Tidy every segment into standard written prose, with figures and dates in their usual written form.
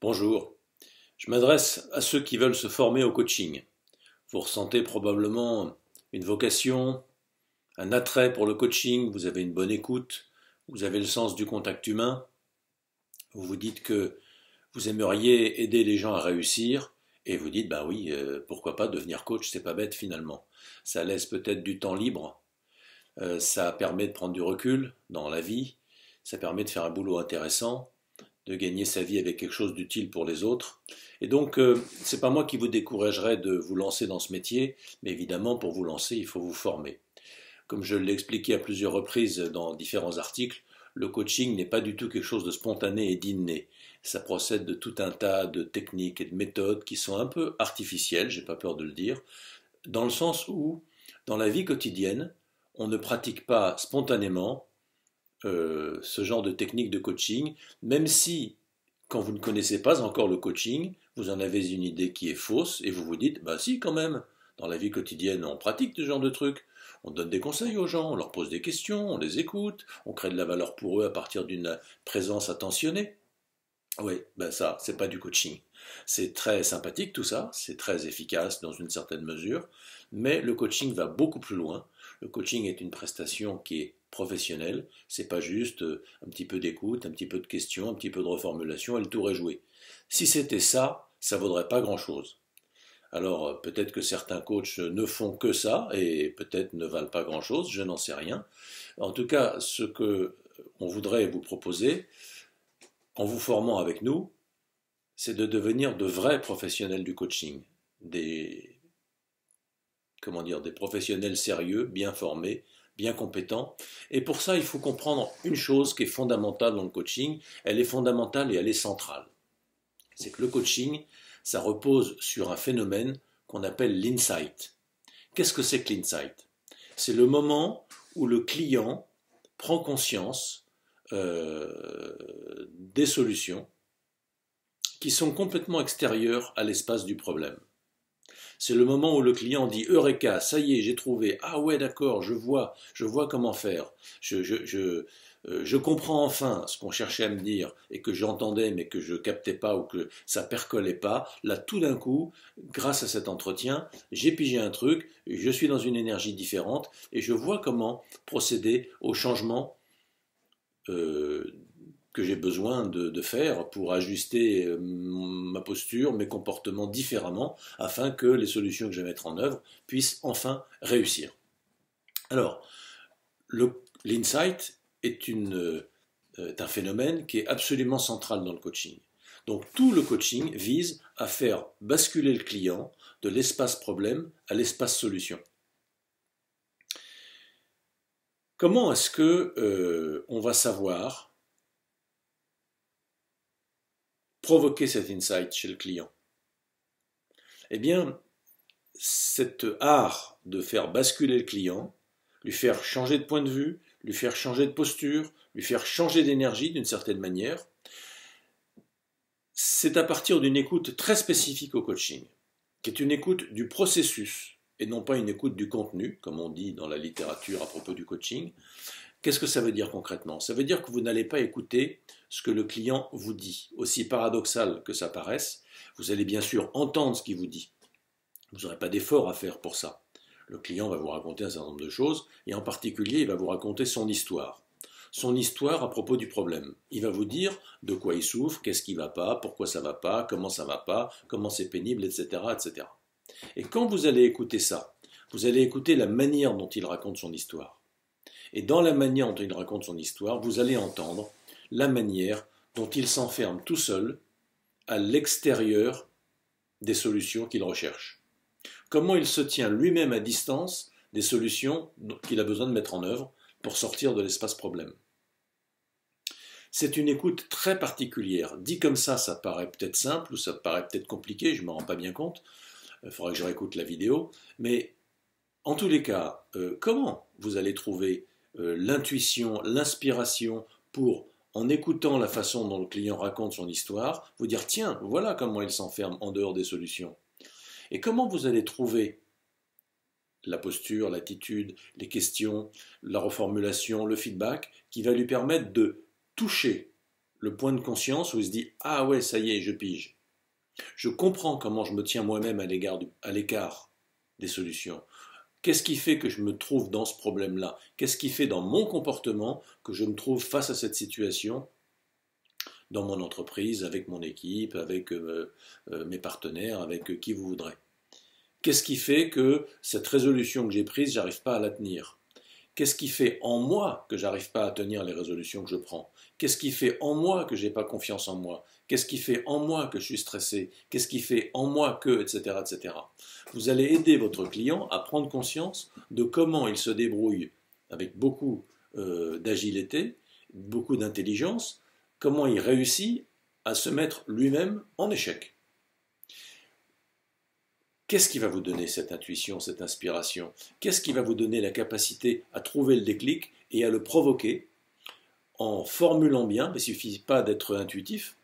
Bonjour, je m'adresse à ceux qui veulent se former au coaching. Vous ressentez probablement une vocation, un attrait pour le coaching, vous avez une bonne écoute, vous avez le sens du contact humain, vous vous dites que vous aimeriez aider les gens à réussir et vous dites bah oui, pourquoi pas devenir coach, c'est pas bête finalement. Ça laisse peut-être du temps libre, ça permet de prendre du recul dans la vie, ça permet de faire un boulot intéressant, de gagner sa vie avec quelque chose d'utile pour les autres. Et donc, c'est pas moi qui vous découragerai de vous lancer dans ce métier, mais évidemment, pour vous lancer, il faut vous former. Comme je l'ai expliqué à plusieurs reprises dans différents articles, le coaching n'est pas du tout quelque chose de spontané et d'inné. Ça procède de tout un tas de techniques et de méthodes qui sont un peu artificielles, j'ai pas peur de le dire, dans le sens où, dans la vie quotidienne, on ne pratique pas spontanément ce genre de technique de coaching, même si, quand vous ne connaissez pas encore le coaching, vous en avez une idée qui est fausse et vous vous dites, bah si quand même, dans la vie quotidienne, on pratique ce genre de trucs. On donne des conseils aux gens, on leur pose des questions, on les écoute, on crée de la valeur pour eux à partir d'une présence attentionnée. Oui, ben ça, c'est pas du coaching. C'est très sympathique tout ça, c'est très efficace dans une certaine mesure, mais le coaching va beaucoup plus loin. Le coaching est une prestation qui est professionnelle, c'est pas juste un petit peu d'écoute, un petit peu de questions, un petit peu de reformulation et le tour est joué. Si c'était ça, ça vaudrait pas grand-chose. Alors peut-être que certains coachs ne font que ça et peut-être ne valent pas grand-chose, je n'en sais rien. En tout cas, ce que on voudrait vous proposer, en vous formant avec nous, c'est de devenir de vrais professionnels du coaching, des, des professionnels sérieux, bien formés, bien compétents. Et pour ça, il faut comprendre une chose qui est fondamentale dans le coaching. Elle est fondamentale et elle est centrale. C'est que le coaching, ça repose sur un phénomène qu'on appelle l'insight. Qu'est-ce que c'est que l'insight? C'est le moment où le client prend conscience des solutions qui sont complètement extérieures à l'espace du problème. C'est le moment où le client dit Eureka, ça y est, j'ai trouvé. Ah ouais, d'accord, je vois comment faire. Je comprends enfin ce qu'on cherchait à me dire et que j'entendais mais que je captais pas ou que ça percolait pas. Là, tout d'un coup, grâce à cet entretien, j'ai pigé un truc, je suis dans une énergie différente et je vois comment procéder au changement euh, que j'ai besoin de faire pour ajuster ma posture, mes comportements différemment, afin que les solutions que je vais mettre en œuvre puissent enfin réussir. Alors, l'insight est un phénomène qui est absolument central dans le coaching. Donc tout le coaching vise à faire basculer le client de l'espace problème à l'espace solution. Comment est-ce que on va savoir provoquer cet insight chez le client? Eh bien, cet art de faire basculer le client, lui faire changer de point de vue, lui faire changer de posture, lui faire changer d'énergie d'une certaine manière, c'est à partir d'une écoute très spécifique au coaching, qui est une écoute du processus et non pas une écoute du contenu, comme on dit dans la littérature à propos du coaching. Qu'est-ce que ça veut dire concrètement? Ça veut dire que vous n'allez pas écouter ce que le client vous dit. Aussi paradoxal que ça paraisse, vous allez bien sûr entendre ce qu'il vous dit. Vous n'aurez pas d'effort à faire pour ça. Le client va vous raconter un certain nombre de choses, et en particulier, il va vous raconter son histoire. Son histoire à propos du problème. Il va vous dire de quoi il souffre, qu'est-ce qui ne va pas, pourquoi ça ne va pas, comment c'est pénible, etc., etc. Et quand vous allez écouter ça, vous allez écouter la manière dont il raconte son histoire. Et dans la manière dont il raconte son histoire, vous allez entendre la manière dont il s'enferme tout seul à l'extérieur des solutions qu'il recherche. Comment il se tient lui-même à distance des solutions qu'il a besoin de mettre en œuvre pour sortir de l'espace problème. C'est une écoute très particulière. Dit comme ça paraît peut-être simple ou ça paraît peut-être compliqué, je ne m'en rends pas bien compte. Il faudra que je réécoute la vidéo. Mais en tous les cas, comment vous allez trouver l'intuition, l'inspiration pour, en écoutant la façon dont le client raconte son histoire, vous dire tiens, voilà comment il s'enferme en dehors des solutions. Et comment vous allez trouver la posture, l'attitude, les questions, la reformulation, le feedback, qui va lui permettre de toucher le point de conscience où il se dit « Ah ouais, ça y est, je pige. Je comprends comment je me tiens moi-même à l'écart des solutions. Qu'est-ce qui fait que je me trouve dans ce problème-là? Qu'est-ce qui fait dans mon comportement que je me trouve face à cette situation dans mon entreprise, avec mon équipe, avec mes partenaires, avec qui vous voudrez? Qu'est-ce qui fait que cette résolution que j'ai prise, j'arrive pas à la tenir? Qu'est-ce qui fait en moi que j'arrive pas à tenir les résolutions que je prends? Qu'est-ce qui fait en moi que j'ai pas confiance en moi? Qu'est-ce qui fait en moi que je suis stressé? Qu'est-ce qui fait en moi que, etc., etc. Vous allez aider votre client à prendre conscience de comment il se débrouille avec beaucoup d'agilité, beaucoup d'intelligence, comment il réussit à se mettre lui-même en échec. Qu'est-ce qui va vous donner cette intuition, cette inspiration? Qu'est-ce qui va vous donner la capacité à trouver le déclic et à le provoquer en formulant bien? Mais il ne suffit pas d'être intuitif,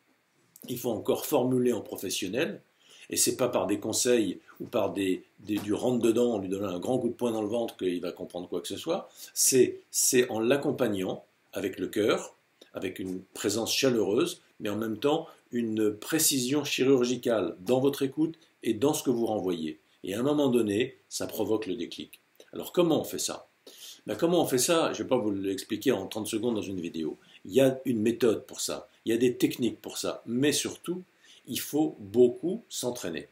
il faut encore formuler en professionnel. Et ce n'est pas par des conseils ou par du rentre-dedans, en lui donnant un grand coup de poing dans le ventre qu'il va comprendre quoi que ce soit. C'est en l'accompagnant avec le cœur, avec une présence chaleureuse, mais en même temps une précision chirurgicale dans votre écoute et dans ce que vous renvoyez. Et à un moment donné, ça provoque le déclic. Alors comment on fait ça? Comment on fait ça? Je ne vais pas vous l'expliquer en 30 secondes dans une vidéo. Il y a une méthode pour ça, il y a des techniques pour ça, mais surtout, il faut beaucoup s'entraîner.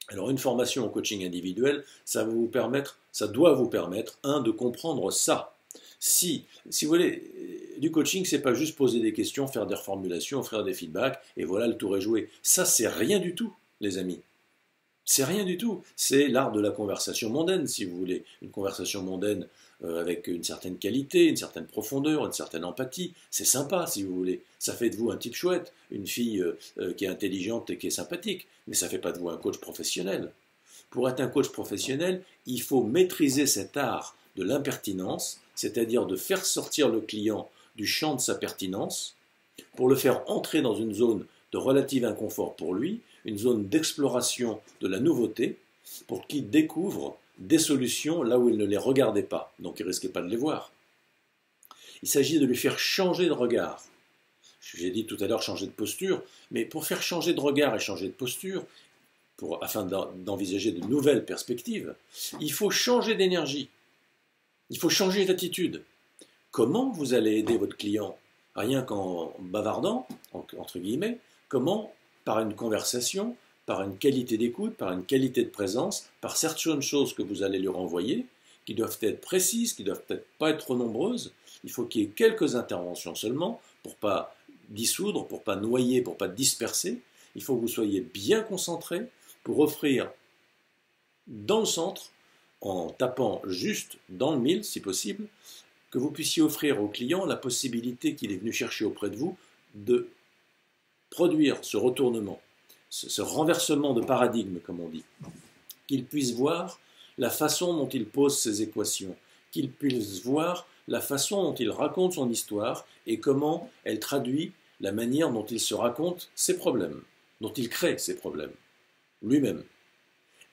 Alors une formation au coaching individuel, ça doit vous permettre, de comprendre ça. Si vous voulez, du coaching, c'est pas juste poser des questions, faire des reformulations, faire des feedbacks, et voilà, le tour est joué. Ça, c'est rien du tout, les amis. C'est rien du tout. C'est l'art de la conversation mondaine, si vous voulez. Une conversation mondaine avec une certaine qualité, une certaine profondeur, une certaine empathie. C'est sympa, si vous voulez. Ça fait de vous un type chouette, une fille qui est intelligente et qui est sympathique. Mais ça ne fait pas de vous un coach professionnel. Pour être un coach professionnel, il faut maîtriser cet art de l'impertinence, c'est-à-dire de faire sortir le client du champ de sa pertinence, pour le faire entrer dans une zone de relatif inconfort pour lui, une zone d'exploration de la nouveauté, pour qu'il découvre des solutions là où il ne les regardait pas, donc il ne risquait pas de les voir. Il s'agit de lui faire changer de regard. J'ai dit tout à l'heure changer de posture, mais pour faire changer de regard et changer de posture, afin d'envisager de nouvelles perspectives, il faut changer d'énergie, il faut changer d'attitude. Comment vous allez aider votre client? Rien qu'en bavardant, entre guillemets, comment? Par une conversation, par une qualité d'écoute, par une qualité de présence, par certaines choses que vous allez lui renvoyer, qui doivent être précises, qui ne doivent peut-être pas être trop nombreuses. Il faut qu'il y ait quelques interventions seulement, pour ne pas dissoudre, pour ne pas noyer, pour ne pas disperser. Il faut que vous soyez bien concentré pour offrir dans le centre, en tapant juste dans le mille, si possible, que vous puissiez offrir au client la possibilité qu'il est venu chercher auprès de vous de produire ce retournement, ce renversement de paradigme, comme on dit, qu'il puisse voir la façon dont il pose ses équations, qu'il puisse voir la façon dont il raconte son histoire et comment elle traduit la manière dont il se raconte ses problèmes, dont il crée ses problèmes, lui-même.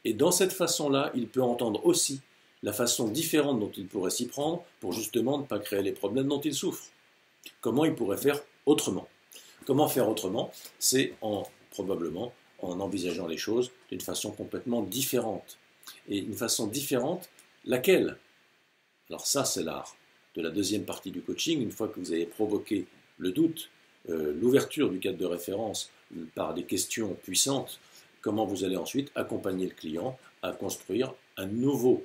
Et dans cette façon-là, il peut entendre aussi la façon différente dont il pourrait s'y prendre pour justement ne pas créer les problèmes dont il souffre. Comment il pourrait faire autrement? Comment faire autrement? C'est probablement en envisageant les choses d'une façon complètement différente. Et une façon différente, laquelle? Alors ça, c'est l'art de la deuxième partie du coaching. Une fois que vous avez provoqué le doute, l'ouverture du cadre de référence par des questions puissantes, comment vous allez ensuite accompagner le client à construire un nouveau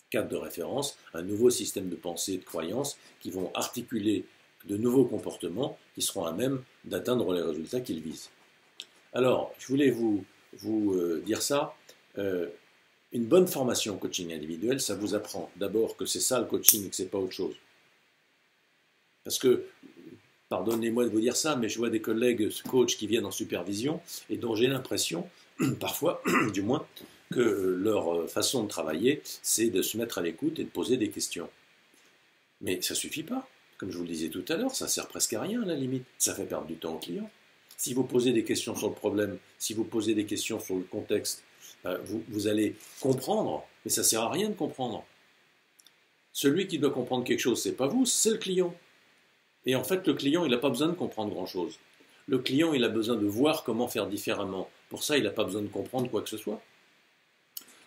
cadre de référence, un nouveau système de pensée et de croyance qui vont articuler de nouveaux comportements qui seront à même d'atteindre les résultats qu'ils visent. Alors, je voulais vous dire ça. Une bonne formation coaching individuel, ça vous apprend d'abord que c'est ça le coaching et que ce n'est pas autre chose. Parce que, pardonnez-moi de vous dire ça, mais je vois des collègues coachs qui viennent en supervision et dont j'ai l'impression, parfois du moins, que leur façon de travailler, c'est de se mettre à l'écoute et de poser des questions. Mais ça ne suffit pas. Comme je vous le disais tout à l'heure, ça ne sert presque à rien à la limite. Ça fait perdre du temps au client. Si vous posez des questions sur le problème, si vous posez des questions sur le contexte, vous allez comprendre, mais ça ne sert à rien de comprendre. Celui qui doit comprendre quelque chose, ce n'est pas vous, c'est le client. Et en fait, le client, il n'a pas besoin de comprendre grand-chose. Le client, il a besoin de voir comment faire différemment. Pour ça, il n'a pas besoin de comprendre quoi que ce soit.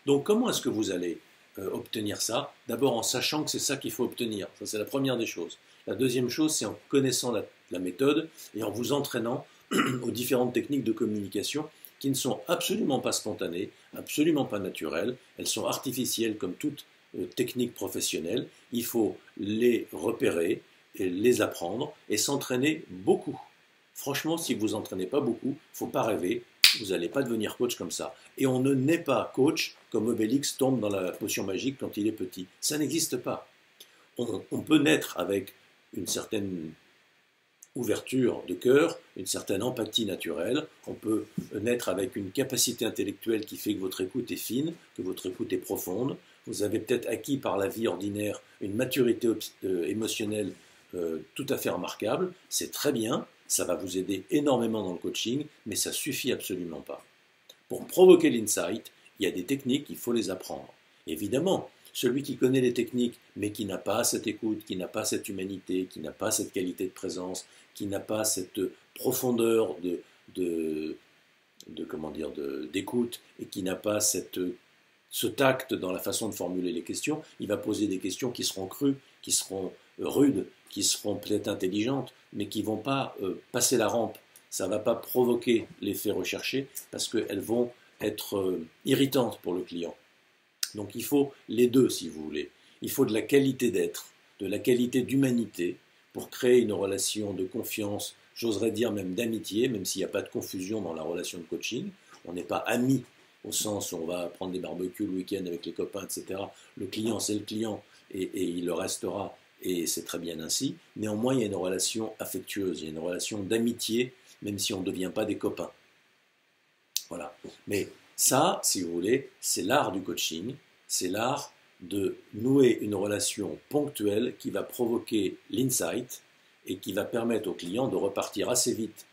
Donc, comment est-ce que vous allez obtenir ça? D'abord en sachant que c'est ça qu'il faut obtenir. Ça, c'est la première des choses. La deuxième chose, c'est en connaissant la méthode et en vous entraînant aux différentes techniques de communication qui ne sont absolument pas spontanées, absolument pas naturelles. Elles sont artificielles comme toute technique professionnelle. Il faut les repérer, et les apprendre et s'entraîner beaucoup. Franchement, si vous entraînez pas beaucoup, il ne faut pas rêver, vous n'allez pas devenir coach comme ça. Et on ne naît pas coach comme Obélix tombe dans la potion magique quand il est petit. Ça n'existe pas. On peut naître avec une certaine ouverture de cœur, une certaine empathie naturelle. On peut naître avec une capacité intellectuelle qui fait que votre écoute est fine, que votre écoute est profonde. Vous avez peut-être acquis par la vie ordinaire une maturité émotionnelle tout à fait remarquable. C'est très bien, ça va vous aider énormément dans le coaching, mais ça suffit absolument pas. Pour provoquer l'insight, il y a des techniques, il faut les apprendre. Évidemment, celui qui connaît les techniques, mais qui n'a pas cette écoute, qui n'a pas cette humanité, qui n'a pas cette qualité de présence, qui n'a pas cette profondeur d'écoute et qui n'a pas ce tact dans la façon de formuler les questions, il va poser des questions qui seront crues, qui seront rudes, qui seront peut-être intelligentes, mais qui ne vont pas passer la rampe. Ça ne va pas provoquer l'effet recherché parce qu'elles vont être irritantes pour le client. Donc il faut les deux, si vous voulez. Il faut de la qualité d'être, de la qualité d'humanité pour créer une relation de confiance, j'oserais dire même d'amitié, même s'il n'y a pas de confusion dans la relation de coaching. On n'est pas amis au sens où on va prendre des barbecues le week-end avec les copains, etc. Le client, c'est le client et il le restera et c'est très bien ainsi. Néanmoins, il y a une relation affectueuse, il y a une relation d'amitié, même si on ne devient pas des copains. Voilà. Mais ça, si vous voulez, c'est l'art du coaching, c'est l'art de nouer une relation ponctuelle qui va provoquer l'insight et qui va permettre au client de repartir assez vite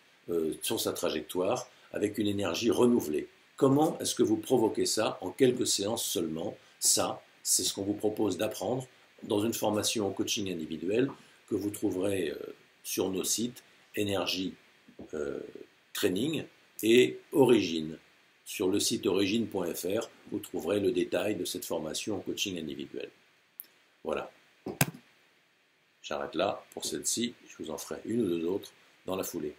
sur sa trajectoire avec une énergie renouvelée. Comment est-ce que vous provoquez ça en quelques séances seulement? Ça, c'est ce qu'on vous propose d'apprendre dans une formation en coaching individuel que vous trouverez sur nos sites Énergie Training et Origine. Sur le site origine.fr, vous trouverez le détail de cette formation en coaching individuel. Voilà. J'arrête là pour celle-ci. Je vous en ferai une ou deux autres dans la foulée.